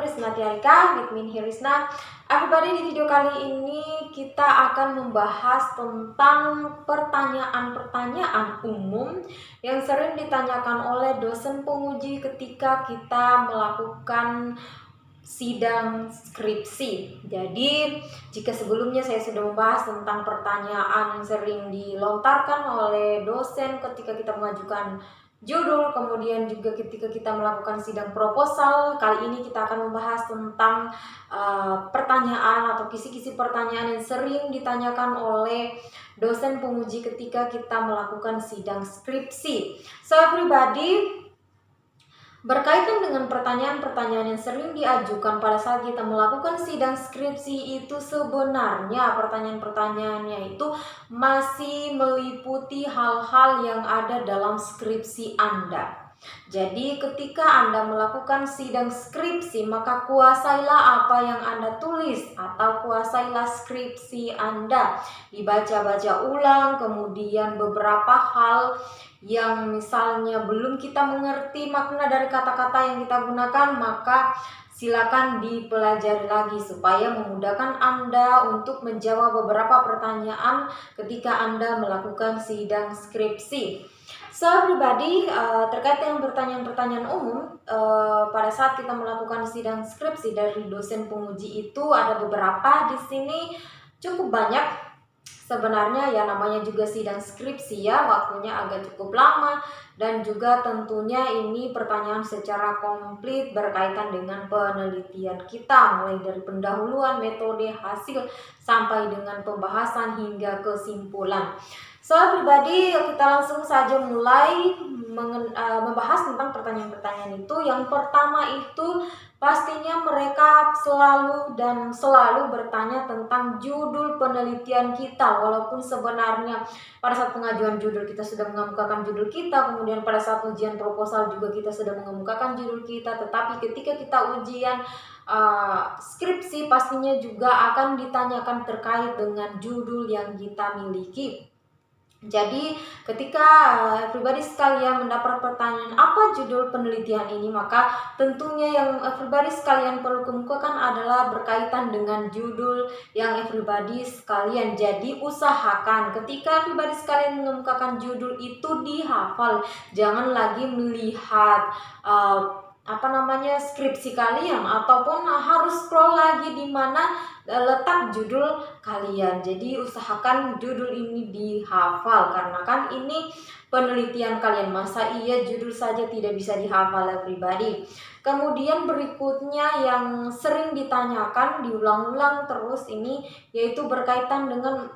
Risna Tiarika, with me here Risna. Everybody, di video kali ini kita akan membahas tentang pertanyaan-pertanyaan umum yang sering ditanyakan oleh dosen penguji ketika kita melakukan sidang skripsi. Jadi, jika sebelumnya saya sudah membahas tentang pertanyaan yang sering dilontarkan oleh dosen ketika kita mengajukan judul, kemudian juga ketika kita melakukan sidang proposal, kali ini kita akan membahas tentang pertanyaan atau kisi-kisi pertanyaan yang sering ditanyakan oleh dosen penguji ketika kita melakukan sidang skripsi. So everybody, berkaitan dengan pertanyaan-pertanyaan yang sering diajukan pada saat kita melakukan sidang skripsi itu, sebenarnya pertanyaan-pertanyaannya itu masih meliputi hal-hal yang ada dalam skripsi Anda. Jadi ketika Anda melakukan sidang skripsi, maka kuasailah apa yang Anda tulis atau kuasailah skripsi Anda. Dibaca-baca ulang, kemudian beberapa hal yang misalnya belum kita mengerti makna dari kata-kata yang kita gunakan, maka silakan dipelajari lagi supaya memudahkan Anda untuk menjawab beberapa pertanyaan ketika Anda melakukan sidang skripsi. So everybody, terkait dengan pertanyaan-pertanyaan umum pada saat kita melakukan sidang skripsi dari dosen penguji itu ada beberapa di sini, cukup banyak. Sebenarnya ya namanya juga sidang skripsi ya, waktunya agak cukup lama dan juga tentunya ini pertanyaan secara komplit berkaitan dengan penelitian kita, mulai dari pendahuluan, metode, hasil, sampai dengan pembahasan hingga kesimpulan. So everybody, kita langsung saja mulai membahas tentang pertanyaan-pertanyaan itu. Yang pertama itu pastinya mereka selalu bertanya tentang judul penelitian kita, walaupun sebenarnya pada saat pengajuan judul kita sudah mengemukakan judul kita, kemudian pada saat ujian proposal juga kita sudah mengemukakan judul kita, tetapi ketika kita ujian skripsi pastinya juga akan ditanyakan terkait dengan judul yang kita miliki. Jadi ketika everybody sekalian mendapat pertanyaan apa judul penelitian ini, maka tentunya yang everybody sekalian perlu kemukakan adalah berkaitan dengan judul yang everybody sekalian. Jadi usahakan ketika everybody sekalian mengemukakan judul itu dihafal, jangan lagi melihat skripsi kalian ataupun harus scroll lagi di mana letak judul kalian. Jadi usahakan judul ini dihafal karena kan ini penelitian kalian, masa iya judul saja tidak bisa dihafal everybody. Kemudian berikutnya yang sering ditanyakan diulang-ulang terus ini yaitu berkaitan dengan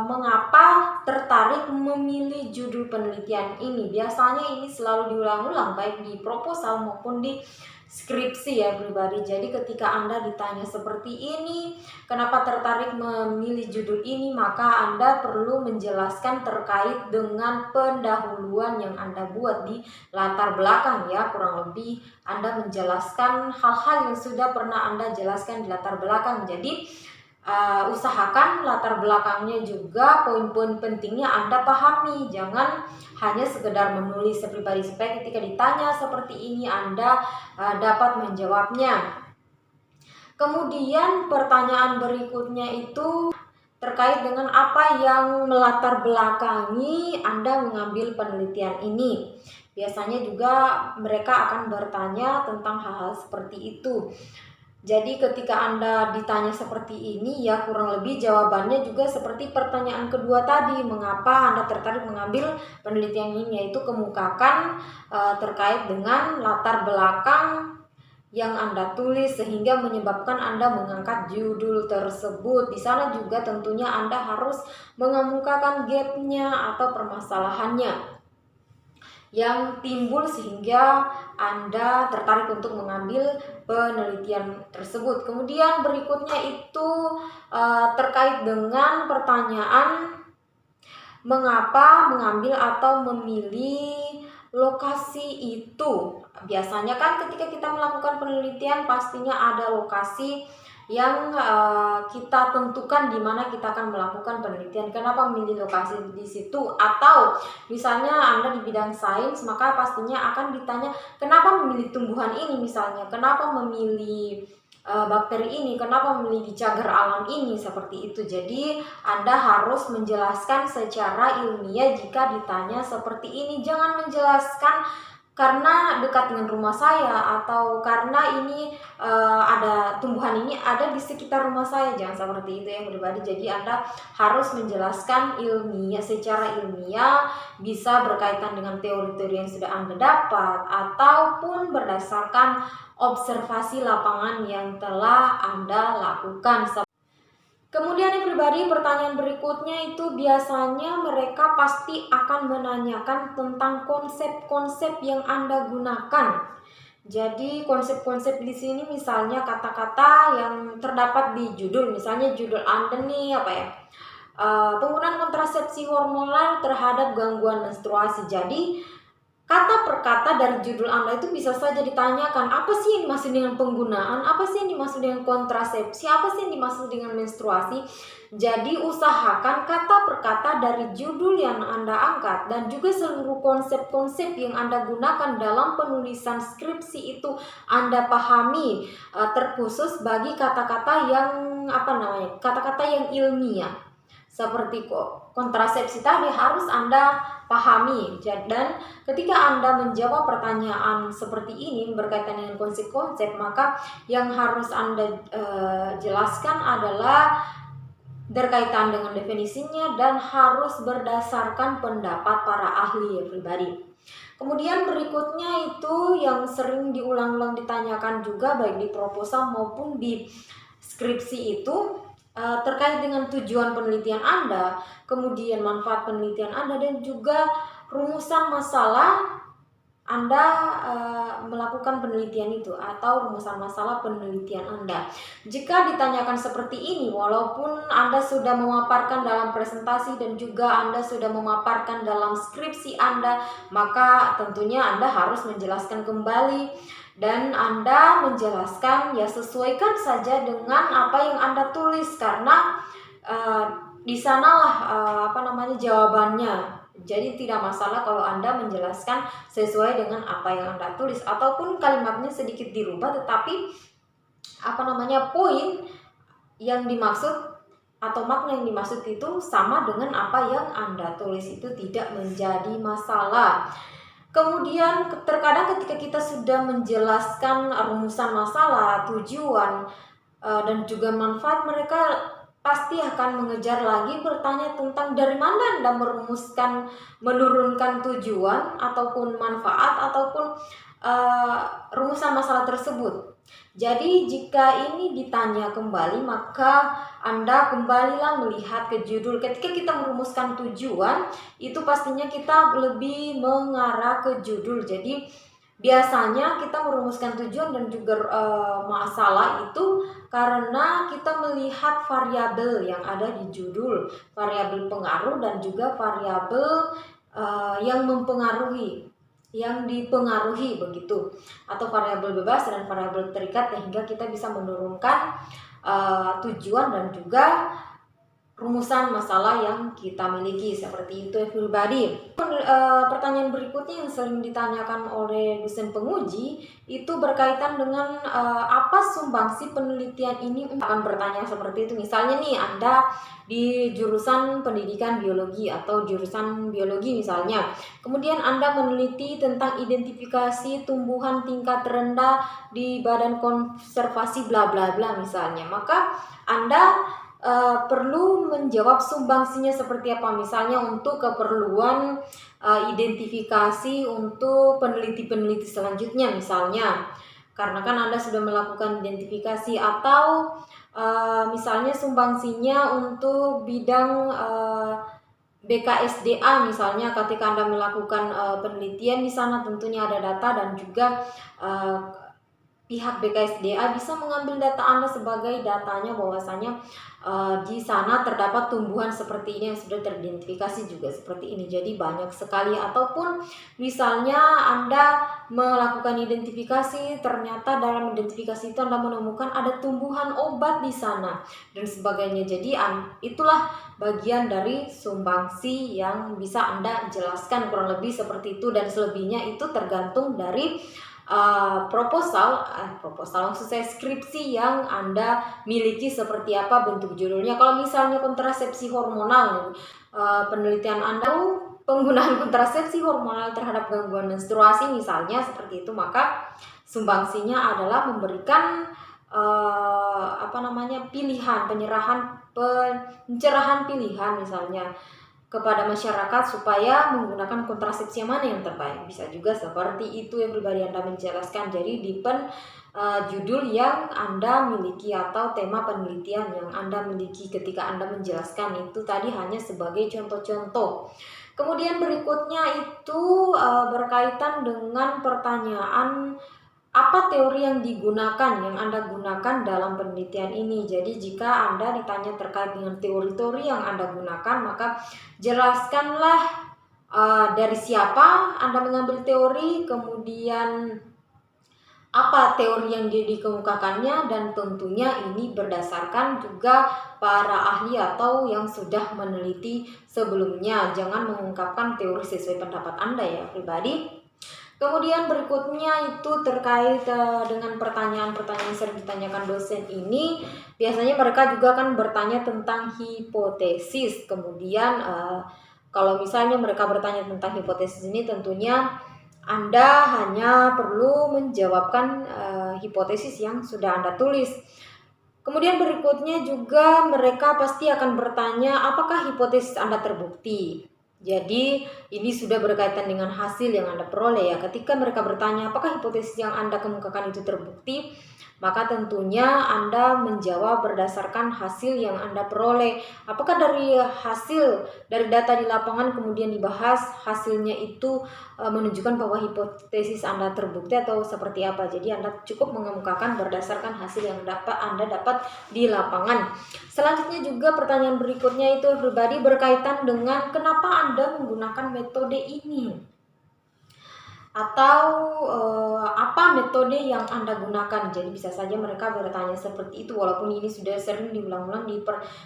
mengapa tertarik memilih judul penelitian ini. Biasanya ini selalu diulang-ulang baik di proposal maupun di skripsi ya everybody. Jadi ketika Anda ditanya seperti ini, kenapa tertarik memilih judul ini, maka Anda perlu menjelaskan terkait dengan pendahuluan yang Anda buat di latar belakang ya. Kurang lebih Anda menjelaskan hal-hal yang sudah pernah Anda jelaskan di latar belakang. Jadi usahakan latar belakangnya juga poin-poin pentingnya Anda pahami, jangan hanya sekedar menulis pribadi supaya ketika ditanya seperti ini Anda dapat menjawabnya. Kemudian pertanyaan berikutnya itu terkait dengan apa yang melatar belakangi Anda mengambil penelitian ini. Biasanya juga mereka akan bertanya tentang hal-hal seperti itu. Jadi ketika Anda ditanya seperti ini ya kurang lebih jawabannya juga seperti pertanyaan kedua tadi, mengapa Anda tertarik mengambil penelitian ini, yaitu kemukakan terkait dengan latar belakang yang Anda tulis sehingga menyebabkan Anda mengangkat judul tersebut. Di sana juga tentunya Anda harus mengemukakan gapnya atau permasalahannya yang timbul sehingga Anda tertarik untuk mengambil penelitian tersebut. Kemudian berikutnya itu terkait dengan pertanyaan mengapa mengambil atau memilih lokasi itu. Biasanya kan ketika kita melakukan penelitian pastinya ada lokasi yang kita tentukan di mana kita akan melakukan penelitian. Kenapa memilih lokasi di situ? Atau misalnya Anda di bidang sains, maka pastinya akan ditanya kenapa memilih tumbuhan ini misalnya, kenapa memilih bakteri ini, kenapa memilih di cagar alam ini, seperti itu. Jadi Anda harus menjelaskan secara ilmiah jika ditanya seperti ini. Jangan menjelaskan karena dekat dengan rumah saya, atau karena ini ada tumbuhan ini ada di sekitar rumah saya. Jangan seperti itu ya pribadi. Jadi Anda harus menjelaskan ilmiah, secara ilmiah, bisa berkaitan dengan teori-teori yang sudah Anda dapat ataupun berdasarkan observasi lapangan yang telah Anda lakukan. Kemudian yang pribadi, pertanyaan berikutnya itu biasanya mereka pasti akan menanyakan tentang konsep-konsep yang Anda gunakan. Jadi konsep-konsep di sini misalnya kata-kata yang terdapat di judul, misalnya judul Anda nih apa ya? Penggunaan kontrasepsi hormonal terhadap gangguan menstruasi. Jadi kata per kata dari judul Anda itu bisa saja ditanyakan, apa sih yang dimaksud dengan penggunaan, apa sih yang dimaksud dengan kontrasepsi, apa sih yang dimaksud dengan menstruasi. Jadi usahakan kata per kata dari judul yang Anda angkat dan juga seluruh konsep-konsep yang Anda gunakan dalam penulisan skripsi itu Anda pahami, terkhusus bagi kata-kata yang kata-kata yang ilmiah. Seperti kontrasepsi tadi harus Anda pahami. Dan ketika Anda menjawab pertanyaan seperti ini berkaitan dengan konsep-konsep, maka yang harus Anda jelaskan adalah berkaitan dengan definisinya dan harus berdasarkan pendapat para ahli ya pribadi. Kemudian berikutnya itu yang sering diulang-ulang ditanyakan juga baik di proposal maupun di skripsi itu terkait dengan tujuan penelitian Anda, kemudian manfaat penelitian Anda, dan juga rumusan masalah Anda melakukan penelitian itu atau rumusan masalah penelitian Anda. Jika ditanyakan seperti ini, walaupun Anda sudah memaparkan dalam presentasi dan juga Anda sudah memaparkan dalam skripsi Anda, maka tentunya Anda harus menjelaskan kembali. Dan Anda menjelaskan ya sesuaikan saja dengan apa yang Anda tulis, karena di sanalah jawabannya. Jadi tidak masalah kalau Anda menjelaskan sesuai dengan apa yang Anda tulis, ataupun kalimatnya sedikit dirubah tetapi poin yang dimaksud atau makna yang dimaksud itu sama dengan apa yang Anda tulis, itu tidak menjadi masalah. Kemudian terkadang ketika kita sudah menjelaskan rumusan masalah, tujuan, dan juga manfaat, mereka pasti akan mengejar lagi bertanya tentang dari mana Anda menurunkan tujuan ataupun manfaat ataupun rumusan masalah tersebut. Jadi jika ini ditanya kembali, maka Anda kembalilah melihat ke judul. Ketika kita merumuskan tujuan, itu pastinya kita lebih mengarah ke judul. Jadi biasanya kita merumuskan tujuan dan juga masalah itu karena kita melihat variabel yang ada di judul, variabel pengaruh dan juga variabel yang dipengaruhi begitu, atau variabel bebas dan variabel terikat, sehingga kita bisa menurunkan tujuan dan juga rumusan masalah yang kita miliki. Seperti itu pribadi. Pertanyaan berikutnya yang sering ditanyakan oleh dosen penguji itu berkaitan dengan apa sumbangsi penelitian ini. Akan bertanya seperti itu, misalnya nih Anda di jurusan pendidikan biologi atau jurusan biologi misalnya, kemudian Anda meneliti tentang identifikasi tumbuhan tingkat rendah di Badan Konservasi bla bla bla misalnya, maka Anda perlu menjawab sumbangsinya seperti apa, misalnya untuk keperluan identifikasi untuk peneliti-peneliti selanjutnya misalnya, karena kan Anda sudah melakukan identifikasi, atau misalnya sumbangsinya untuk bidang BKSDA misalnya, ketika Anda melakukan penelitian di sana tentunya ada data dan juga pihak BKSDA bisa mengambil data Anda sebagai datanya, bahwasanya di sana terdapat tumbuhan seperti ini yang sudah teridentifikasi juga seperti ini. Jadi banyak sekali. Ataupun misalnya Anda melakukan identifikasi, ternyata dalam identifikasi itu Anda menemukan ada tumbuhan obat di sana dan sebagainya. Jadi itulah bagian dari sumbangsi yang bisa Anda jelaskan, kurang lebih seperti itu, dan selebihnya itu tergantung dari proposal maksud saya skripsi yang Anda miliki, seperti apa bentuk judulnya. Kalau misalnya kontrasepsi hormonal, penelitian Anda penggunaan kontrasepsi hormonal terhadap gangguan menstruasi misalnya seperti itu, maka sumbangsinya adalah memberikan pencerahan pilihan misalnya kepada masyarakat supaya menggunakan kontrasepsi yang mana yang terbaik. Bisa juga seperti itu yang pribadi Anda menjelaskan. Jadi depend judul yang Anda miliki atau tema penelitian yang Anda miliki ketika Anda menjelaskan. Itu tadi hanya sebagai contoh-contoh. Kemudian berikutnya itu berkaitan dengan pertanyaan apa teori yang digunakan, yang Anda gunakan dalam penelitian ini. Jadi jika Anda ditanya terkait dengan teori-teori yang Anda gunakan, maka jelaskanlah dari siapa Anda mengambil teori, kemudian apa teori yang dikemukakannya, dan tentunya ini berdasarkan juga para ahli atau yang sudah meneliti sebelumnya. Jangan mengungkapkan teori sesuai pendapat Anda ya pribadi. Kemudian berikutnya itu terkait dengan pertanyaan-pertanyaan yang sering ditanyakan dosen ini. Biasanya mereka juga akan bertanya tentang hipotesis. Kemudian kalau misalnya mereka bertanya tentang hipotesis ini, tentunya Anda hanya perlu menjawabkan hipotesis yang sudah Anda tulis. Kemudian berikutnya juga mereka pasti akan bertanya apakah hipotesis Anda terbukti. Jadi ini sudah berkaitan dengan hasil yang Anda peroleh ya. Ketika mereka bertanya apakah hipotesis yang Anda kemukakan itu terbukti, maka tentunya Anda menjawab berdasarkan hasil yang Anda peroleh. Apakah dari data di lapangan kemudian dibahas, hasilnya itu menunjukkan bahwa hipotesis Anda terbukti atau seperti apa. Jadi Anda cukup mengemukakan berdasarkan hasil yang Anda dapat di lapangan. Selanjutnya juga pertanyaan berikutnya itu pribadi berkaitan dengan kenapa Anda menggunakan metode ini, atau apa metode yang Anda gunakan. Jadi bisa saja mereka bertanya seperti itu, walaupun ini sudah sering diulang-ulang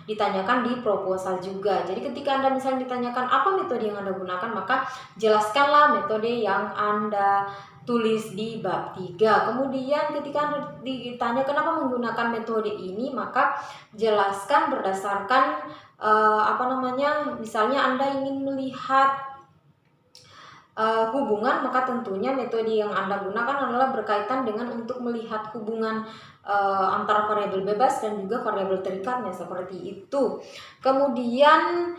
ditanyakan di proposal juga. Jadi ketika Anda misalnya ditanyakan apa metode yang Anda gunakan, maka jelaskanlah metode yang Anda tulis di bab 3. Kemudian ketika Anda ditanya kenapa menggunakan metode ini, maka jelaskan berdasarkan misalnya Anda ingin melihat hubungan, maka tentunya metode yang Anda gunakan adalah berkaitan dengan untuk melihat hubungan antara variabel bebas dan juga variabel terikatnya seperti itu. Kemudian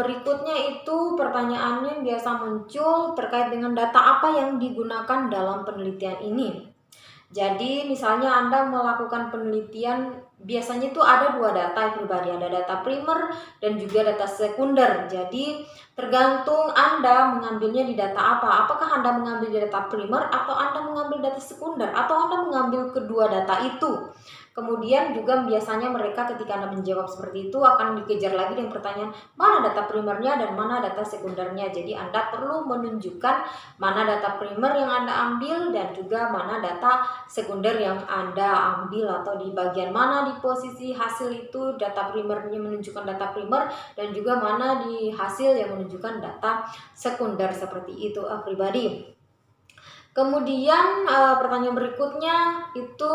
berikutnya itu pertanyaannya biasa muncul terkait dengan data apa yang digunakan dalam penelitian ini. Jadi misalnya Anda melakukan penelitian, biasanya itu ada dua data pribadi, ada data primer dan juga data sekunder. Jadi tergantung Anda mengambilnya di data apa. Apakah Anda mengambil di data primer atau Anda mengambil data sekunder atau Anda mengambil kedua data itu. Kemudian juga biasanya mereka ketika Anda menjawab seperti itu akan dikejar lagi dengan pertanyaan mana data primernya dan mana data sekundernya. Jadi Anda perlu menunjukkan mana data primer yang Anda ambil dan juga mana data sekunder yang Anda ambil, atau di bagian mana di posisi hasil itu data primernya menunjukkan data primer dan juga mana di hasil yang menunjukkan data sekunder seperti itu pribadi. Kemudian pertanyaan berikutnya itu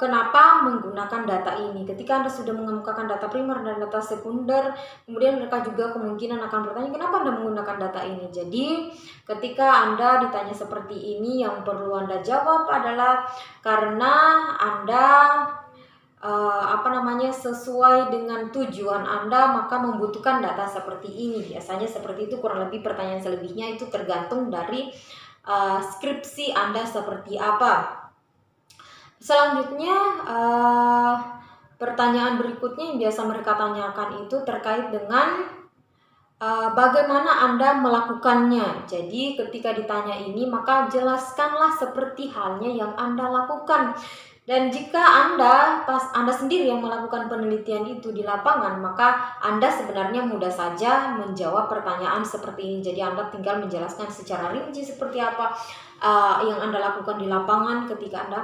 kenapa menggunakan data ini. Ketika Anda sudah mengemukakan data primer dan data sekunder, kemudian mereka juga kemungkinan akan bertanya kenapa Anda menggunakan data ini. Jadi ketika Anda ditanya seperti ini, yang perlu Anda jawab adalah karena Anda sesuai dengan tujuan Anda maka membutuhkan data seperti ini. Biasanya seperti itu, kurang lebih pertanyaan selebihnya itu tergantung dari skripsi Anda seperti apa. Selanjutnya pertanyaan berikutnya yang biasa mereka tanyakan itu terkait dengan bagaimana Anda melakukannya. Jadi ketika ditanya ini maka jelaskanlah seperti halnya yang Anda lakukan. Dan jika Anda sendiri yang melakukan penelitian itu di lapangan, maka Anda sebenarnya mudah saja menjawab pertanyaan seperti ini. Jadi Anda tinggal menjelaskan secara rinci seperti apa yang Anda lakukan di lapangan ketika Anda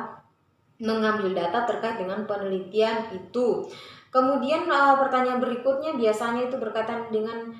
mengambil data terkait dengan penelitian itu. Kemudian pertanyaan berikutnya biasanya itu berkaitan dengan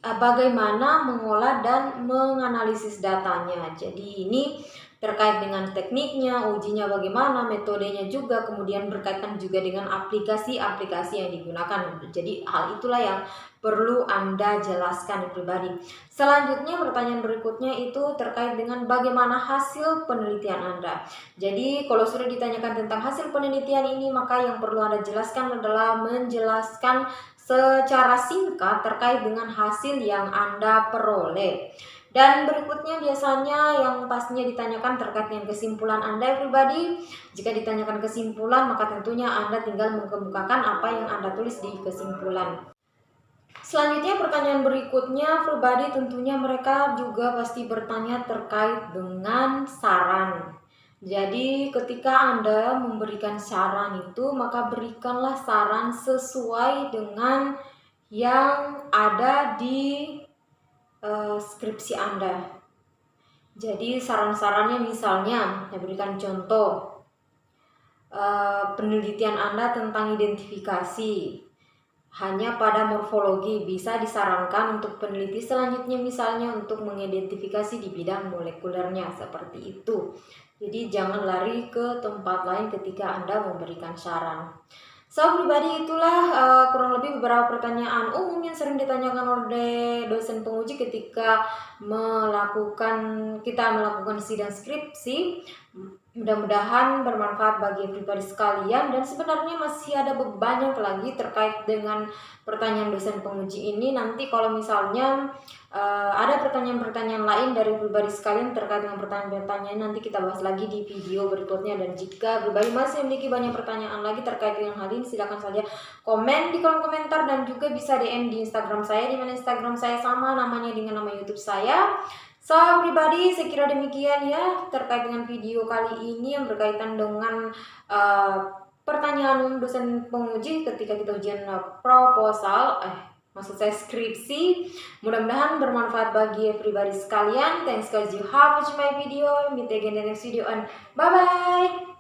bagaimana mengolah dan menganalisis datanya. Jadi ini terkait dengan tekniknya, ujinya bagaimana, metodenya juga, kemudian berkaitan juga dengan aplikasi-aplikasi yang digunakan. Jadi hal itulah yang perlu Anda jelaskan pribadi. Selanjutnya pertanyaan berikutnya itu terkait dengan bagaimana hasil penelitian Anda. Jadi kalau sudah ditanyakan tentang hasil penelitian ini, maka yang perlu Anda jelaskan adalah menjelaskan secara singkat terkait dengan hasil yang Anda peroleh. Dan berikutnya biasanya yang pastinya ditanyakan terkait dengan kesimpulan Anda pribadi. Jika ditanyakan kesimpulan maka tentunya Anda tinggal mengemukakan apa yang Anda tulis di kesimpulan. Selanjutnya pertanyaan berikutnya pribadi tentunya mereka juga pasti bertanya terkait dengan saran. Jadi ketika Anda memberikan saran itu maka berikanlah saran sesuai dengan yang ada di skripsi Anda. Jadi saran-sarannya misalnya, saya berikan contoh, penelitian Anda tentang identifikasi hanya pada morfologi, bisa disarankan untuk peneliti selanjutnya misalnya untuk mengidentifikasi di bidang molekulernya, seperti itu. Jadi jangan lari ke tempat lain ketika Anda memberikan saran. Pribadi itulah kurang lebih beberapa pertanyaan umum yang sering ditanyakan oleh dosen penguji ketika kita melakukan sidang skripsi. Mudah-mudahan bermanfaat bagi pribadi sekalian, dan sebenarnya masih ada banyak lagi terkait dengan pertanyaan dosen penguji ini. Nanti kalau misalnya ada pertanyaan-pertanyaan lain dari pribadi sekalian terkait dengan pertanyaan-pertanyaan, nanti kita bahas lagi di video berikutnya. Dan jika pribadi masih memiliki banyak pertanyaan lagi terkait dengan hal ini, silakan saja komen di kolom komentar dan juga bisa DM di Instagram saya, di mana Instagram saya sama namanya dengan nama YouTube saya. Pribadi saya kira demikian ya terkait dengan video kali ini yang berkaitan dengan pertanyaan dosen penguji ketika kita ujian proposal, maksud saya skripsi. Mudah-mudahan bermanfaat bagi pribadi sekalian. Thanks guys, you have watched my video. Meet again in the next video and bye bye.